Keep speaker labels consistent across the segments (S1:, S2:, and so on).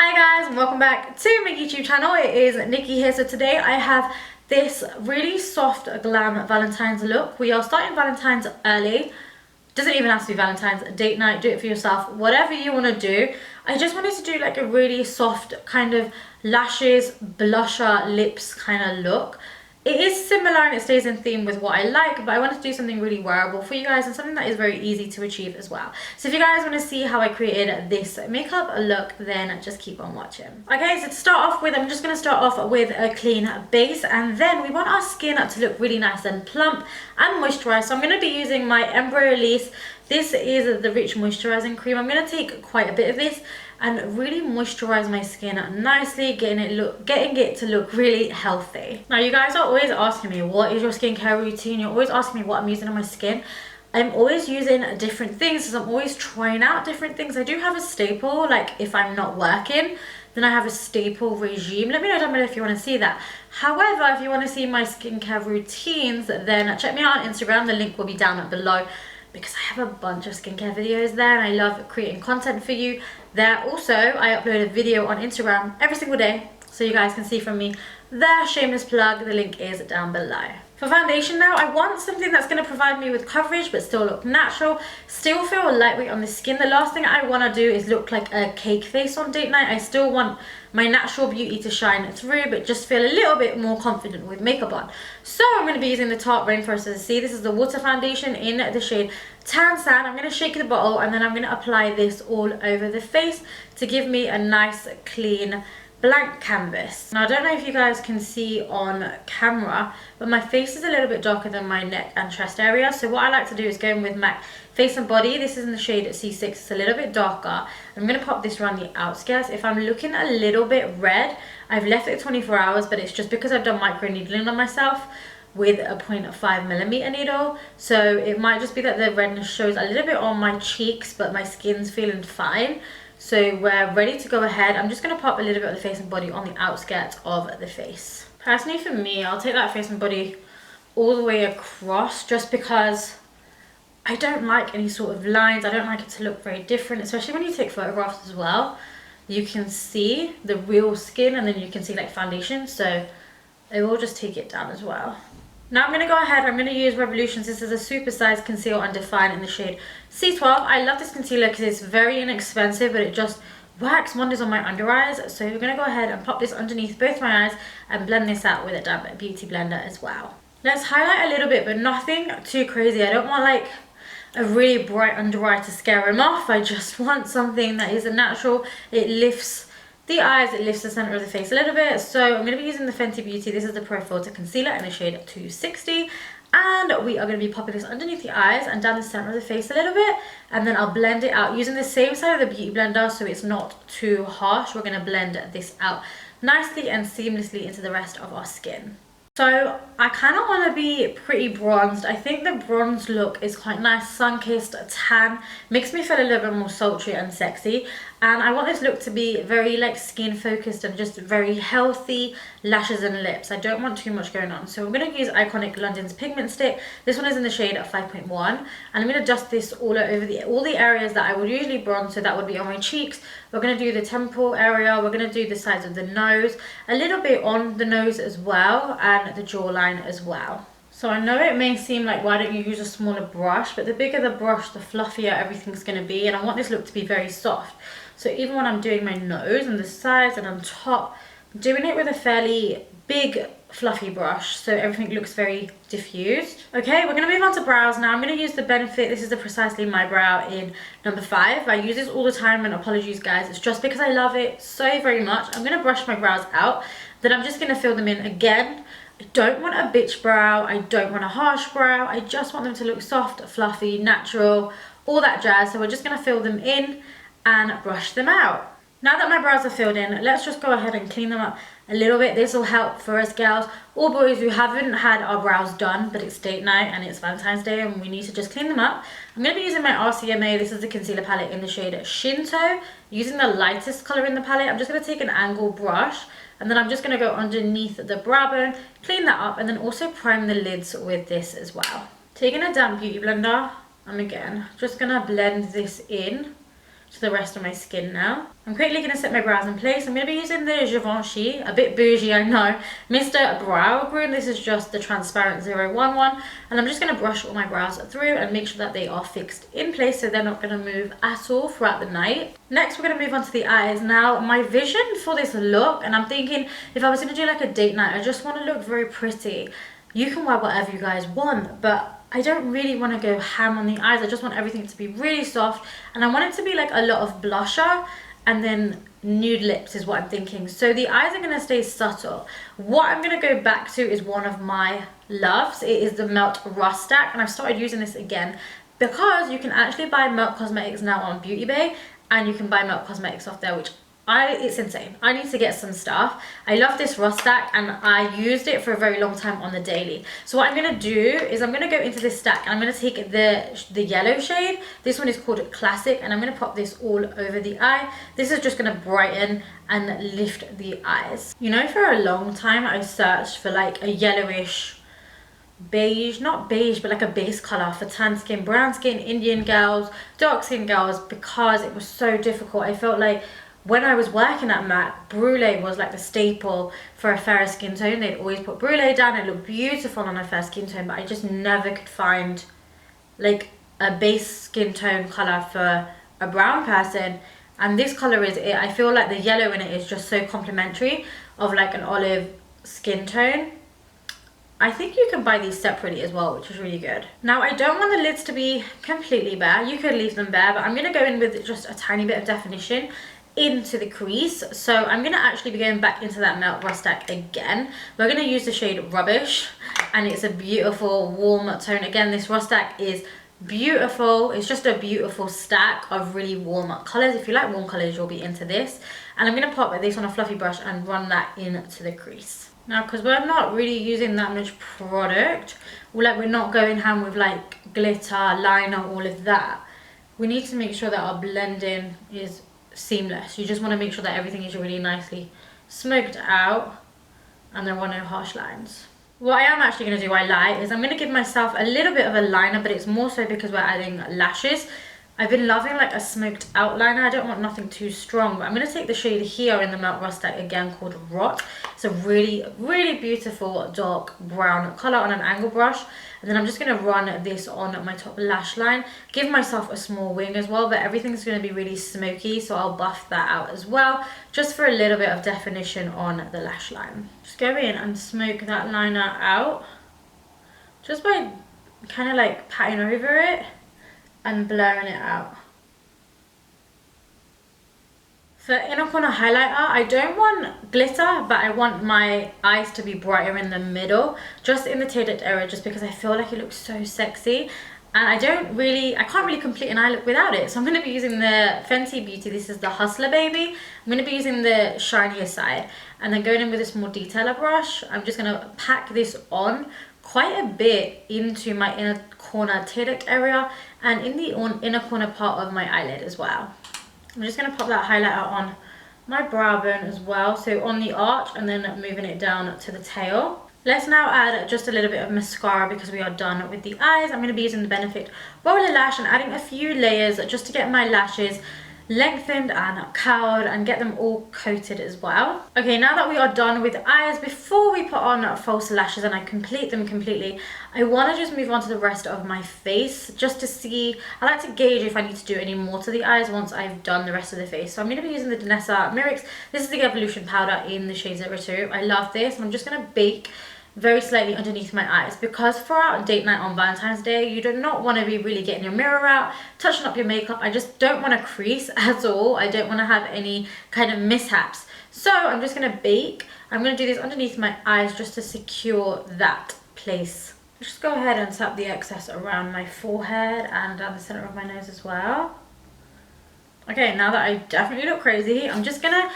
S1: Hi guys, and welcome back to my YouTube channel. It is Nikki here. So today I have this really soft glam Valentine's look. We are starting Valentine's early. Doesn't even have to be Valentine's, date night, do it for yourself, whatever you want to do. I just wanted to do like a really soft kind of lashes, blusher, lips kind of look. It is similar and it stays in theme with what I like, but I wanted to do something really wearable for you guys and something that is very easy to achieve as well. So if you guys want to see how I created this makeup look, then just keep on watching. Okay, so to start off with, I'm just going to start off with a clean base, and then we want our skin to look really nice and plump and moisturized. So I'm going to be using my embryolisse. This is the rich moisturizing cream. I'm going to take quite a bit of this and really moisturize my skin nicely, getting it to look really healthy. Now you guys are always asking me, what is your skincare routine? You're always asking me what I'm using on my skin. I'm always using different things, because I'm always trying out different things. I do have a staple, like if I'm not working, then I have a staple regime. Let me know down below if you want to see that. However, if you want to see my skincare routines, then check me out on Instagram. The link will be down below, because I have a bunch of skincare videos there and I love creating content for you there. Also, I upload a video on Instagram every single day, so you guys can see from me there. Shameless plug, the link is down below. For foundation now, I want something that's going to provide me with coverage but still look natural, still feel lightweight on the skin. The last thing I want to do is look like a cake face on date night. I still want my natural beauty to shine through, but just feel a little bit more confident with makeup on. So I'm going to be using the Tarte Rainforest as C. This is the water foundation in the shade Tan Sand. I'm going to shake the bottle and then I'm going to apply this all over the face to give me a nice clean blank canvas. Now I don't know if you guys can see on camera, but my face is a little bit darker than my neck and chest area. So what I like to do is go in with MAC Face and Body. This is in the shade C6. It's a little bit darker. I'm going to pop this around the outskirts. If I'm looking a little bit red, I've left it 24 hours, but it's just because I've done micro needling on myself with a 0.5mm needle. So it might just be that the redness shows a little bit on my cheeks, but my skin's feeling fine. So we're ready to go ahead. I'm just going to pop a little bit of the Face and Body on the outskirts of the face. Personally for me, I'll take that Face and Body all the way across, just because I don't like any sort of lines. I don't like it to look very different, especially when you take photographs as well. You can see the real skin and then you can see like foundation, so I will just take it down as well. Now I'm going to go ahead, I'm going to use Revolutions. This is a supersize conceal and define in the shade C12. I love this concealer because it's very inexpensive, but it just works wonders on my under eyes. So we're going to go ahead and pop this underneath both my eyes and blend this out with a damp beauty blender as well. Let's highlight a little bit, but nothing too crazy. I don't want like a really bright under eye to scare him off. I just want something that is a natural. It lifts the eyes, it lifts the center of the face a little bit. So I'm going to be using the Fenty Beauty. This is the Pro Filter Concealer in the shade 260. And we are going to be popping this underneath the eyes and down the center of the face a little bit. And then I'll blend it out using the same side of the Beauty Blender so it's not too harsh. We're going to blend this out nicely and seamlessly into the rest of our skin. So I kind of want to be pretty bronzed. I think the bronze look is quite nice, sun-kissed, tan, makes me feel a little bit more sultry and sexy. And I want this look to be very like skin focused and just very healthy lashes and lips. I don't want too much going on. So I'm going to use Iconic London's Pigment Stick. This one is in the shade 5.1. And I'm going to dust this all over all the areas that I would usually bronze. So that would be on my cheeks. We're going to do the temple area. We're going to do the sides of the nose. A little bit on the nose as well. And the jawline as well. So I know it may seem like, why don't you use a smaller brush? But the bigger the brush, the fluffier everything's going to be. And I want this look to be very soft. So even when I'm doing my nose and the sides and on top, I'm doing it with a fairly big fluffy brush so everything looks very diffused. Okay, we're going to move on to brows now. I'm going to use the Benefit. This is the Precisely My Brow in number 5. I use this all the time, and apologies guys, it's just because I love it so very much. I'm going to brush my brows out, then I'm just going to fill them in again. I don't want a bitch brow, I don't want a harsh brow, I just want them to look soft, fluffy, natural, all that jazz. So we're just going to fill them in and brush them out. Now that my brows are filled in, let's just go ahead and clean them up a little bit. This will help for us girls or boys who haven't had our brows done, but it's date night and it's Valentine's Day and we need to just clean them up. I'm going to be using my RCMA. This is the concealer palette in the shade Shinto. Using the lightest color in the palette, I'm just going to take an angled brush and then I'm just going to go underneath the brow bone, clean that up, and then also prime the lids with this as well. Taking a damp beauty blender, I'm again just going to blend this in to the rest of my skin now. I'm quickly going to set my brows in place. I'm going to be using the Givenchy, a bit bougie I know, Mr. Brow Groom. This is just the transparent 011, and I'm just going to brush all my brows through and make sure that they are fixed in place so they're not going to move at all throughout the night. Next we're going to move on to the eyes. Now my vision for this look, and I'm thinking if I was going to do like a date night, I just want to look very pretty. You can wear whatever you guys want, but I don't really want to go ham on the eyes. I just want everything to be really soft, and I want it to be like a lot of blusher and then nude lips is what I'm thinking. So the eyes are going to stay subtle. What I'm going to go back to is one of my loves. It is the Melt Rust Stack, and I've started using this again because you can actually buy Melt Cosmetics now on Beauty Bay, and you can buy Melt Cosmetics off there, which it's insane. I need to get some stuff. I love this Rust Stack, and I used it for a very long time on the daily. So what I'm going to do is I'm going to go into this stack, and I'm going to take the yellow shade. This one is called Classic, and I'm going to pop this all over the eye. This is just going to brighten and lift the eyes. You know, for a long time I searched for like a yellowish beige, not beige, but like a base color for tan skin, brown skin, Indian girls, dark skin girls, because it was so difficult. I felt like when I was working at MAC, brulee was like the staple for a fairer skin tone. They'd always put brulee down. It looked beautiful on a fair skin tone, but I just never could find like a base skin tone color for a brown person. And this color is it. I feel like the yellow in it is just so complimentary of like an olive skin tone. I think you can buy these separately as well, which is really good. Now I don't want the lids to be completely bare. You could leave them bare, but I'm going to go in with just a tiny bit of definition into the crease. So I'm going to actually be going back into that Melt Rust Stack again. We're going to use the shade Rubbish, and it's a beautiful warm tone. Again, this Rust Stack is beautiful. It's just a beautiful stack of really warm colors. If you like warm colors, you'll be into this. And I'm going to pop this on a fluffy brush and run that into the crease. Now, because we're not really using that much product, we're not going ham with like glitter, liner, all of that, we need to make sure that our blending is seamless. You just want to make sure that everything is really nicely smoked out and there are no harsh lines. What I am actually going to do, I lied, is I'm going to give myself a little bit of a liner, but it's more so because we're adding lashes. I've been loving like a smoked outliner. I don't want nothing too strong, but I'm going to take the shade here in the Melt Rust Stack again called Rot. It's a really, really beautiful dark brown color on an angle brush. And then I'm just going to run this on my top lash line. Give myself a small wing as well, but everything's going to be really smoky, so I'll buff that out as well, just for a little bit of definition on the lash line. Just go in and smoke that liner out, just by kind of like patting over it and blurring it out. For inner corner highlighter, I don't want glitter, but I want my eyes to be brighter in the middle, just in the tailed area, just because I feel like it looks so sexy. And I can't really complete an eye look without it. So I'm going to be using the Fenty Beauty. This is the Hustler Baby. I'm going to be using the shinier side. And then going in with this more detailer brush, I'm just going to pack this on quite a bit into my inner corner tailed area and in the inner corner part of my eyelid as well. I'm just going to pop that highlighter on my brow bone as well, so on the arch, and then moving it down to the tail. Let's now add just a little bit of mascara because we are done with the eyes. I'm going to be using the Benefit Roller Lash and adding a few layers just to get my lashes lengthened and curled and get them all coated as well. Okay, now that we are done with eyes, before we put on false lashes and I complete them completely, I want to just move on to the rest of my face just to see, I like to gauge if I need to do any more to the eyes once I've done the rest of the face. So I'm going to be using the Danessa Myricks. This is the Evolution powder in the shade 02. I love this, and I'm just going to bake very slightly underneath my eyes, because for our date night on Valentine's Day, you do not want to be really getting your mirror out, touching up your makeup. I just don't want to crease at all. I don't want to have any kind of mishaps. So I'm just going to bake. I'm going to do this underneath my eyes just to secure that place. Just go ahead and tap the excess around my forehead and down the center of my nose as well. Okay, now that I definitely look crazy, I'm just going to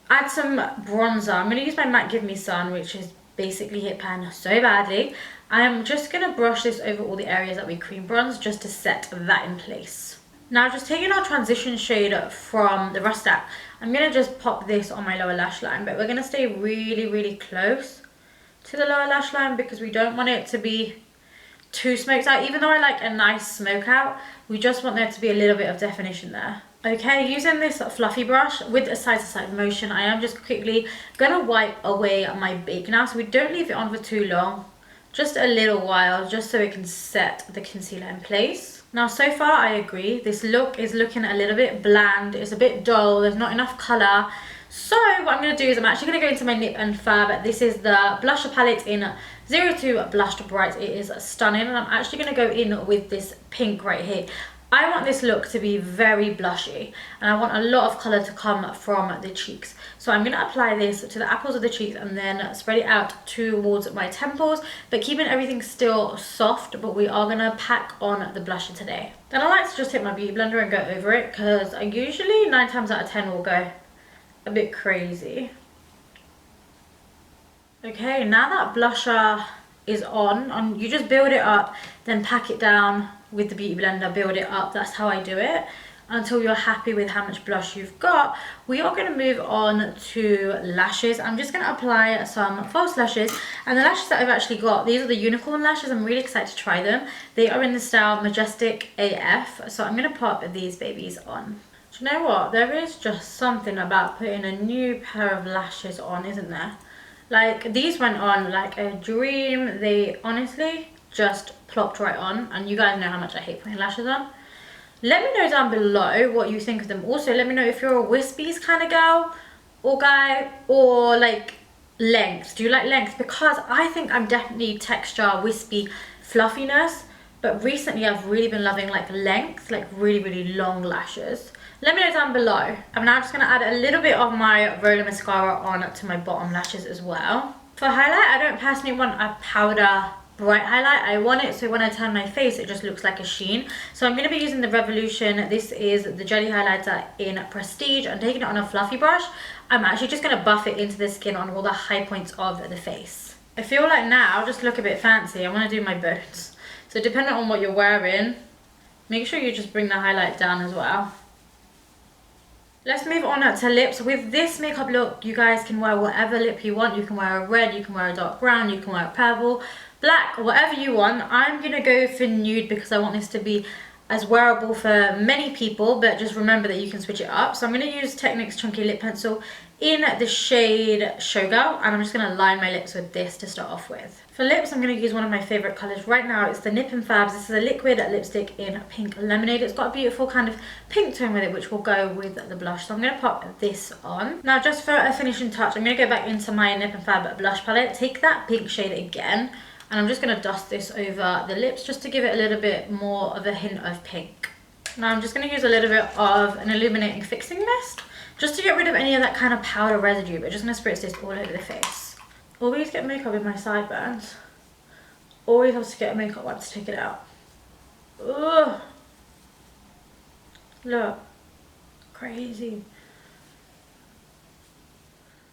S1: add some bronzer. I'm going to use my MAC Give Me Sun, which is basically hit pan so badly. I'm just going to brush this over all the areas that we cream bronze just to set that in place. Now, just taking our transition shade from the Rust Stack, I'm going to just pop this on my lower lash line, but we're going to stay really, really close to the lower lash line because we don't want it to be too smoked out. Even though I like a nice smoke out, we just want there to be a little bit of definition there. Okay, using this fluffy brush with a side-to-side motion, I am just quickly gonna wipe away my bake now, so we don't leave it on for too long, just a little while, just so it can set the concealer in place. Now, so far I agree, this look is looking a little bit bland, it's a bit dull, there's not enough colour. So what I'm going to do is I'm actually going to go into my Nip and Fab. This is the blusher palette in 02 Blushed Bright. It is stunning, and I'm actually going to go in with this pink right here. I want this look to be very blushy, and I want a lot of colour to come from the cheeks. So I'm going to apply this to the apples of the cheeks and then spread it out towards my temples, but keeping everything still soft, but we are going to pack on the blusher today. Then I like to just hit my beauty blender and go over it, because I usually 9 times out of 10 will go a bit crazy. Okay, now that blusher is on, and you just build it up, then pack it down with the beauty blender, build it up. That's how I do it until you're happy with how much blush you've got. We are going to move on to lashes. I'm just going to apply some false lashes, and the lashes that I've actually got, these are the unicorn lashes. I'm really excited to try them. They are in the style Majestic AF, so I'm going to pop these babies on. Do you know what? There is just something about putting a new pair of lashes on, isn't there? Like, these went on like a dream. They honestly just plopped right on, and you guys know how much I hate putting lashes on. Let me know down below what you think of them. Also, let me know if you're a wispies kind of girl or guy, or like length. Do you like length? Because I think I'm definitely texture, wispy, fluffiness, but recently I've really been loving like length, like really long lashes. Let me know down below. I'm now just going to add a little bit of my roller mascara on to my bottom lashes as well. For highlight, I don't personally want a powder bright highlight. I want it so when I turn my face, it just looks like a sheen. So I'm going to be using the Revolution. This is the Jelly Highlighter in Prestige. I'm taking it on a fluffy brush. I'm actually just going to buff it into the skin on all the high points of the face. I feel like now I'll just look a bit fancy. I want to do my bones. So depending on what you're wearing, make sure you just bring the highlight down as well. Let's move on to lips. With this makeup look, you guys can wear whatever lip you want. You can wear a red, you can wear a dark brown, you can wear a purple, black, whatever you want. I'm gonna go for nude because I want this to be as wearable for many people, but just remember that you can switch it up. So I'm gonna use Technic's Chunky Lip Pencil in the shade Showgirl, and I'm just gonna line my lips with this to start off with. For lips, I'm gonna use one of my favorite colors right now. It's the Nip and Fabs. This is a liquid lipstick in Pink Lemonade. It's got a beautiful kind of pink tone with it, which will go with the blush. So I'm gonna pop this on. Now, just for a finishing touch, I'm gonna go back into my Nip and Fab blush palette, take that pink shade again, and I'm just gonna dust this over the lips just to give it a little bit more of a hint of pink. Now I'm just gonna use a little bit of an illuminating fixing mist just to get rid of any of that kind of powder residue, but just gonna spritz this all over the face. Always get makeup in my sideburns. Always have to get a makeup wipe to take it out. Ugh. Look. Crazy.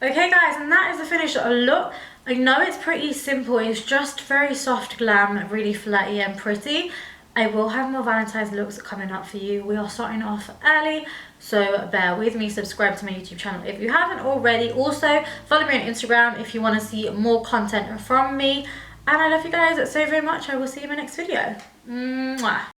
S1: Okay guys, and that is the finished look. I know it's pretty simple. It's just very soft glam, really flirty and pretty. I will have more Valentine's looks coming up for you. We are starting off early, so bear with me. Subscribe to my YouTube channel if you haven't already. Also, follow me on Instagram if you want to see more content from me. And I love you guys so very much. I will see you in my next video. Mwah.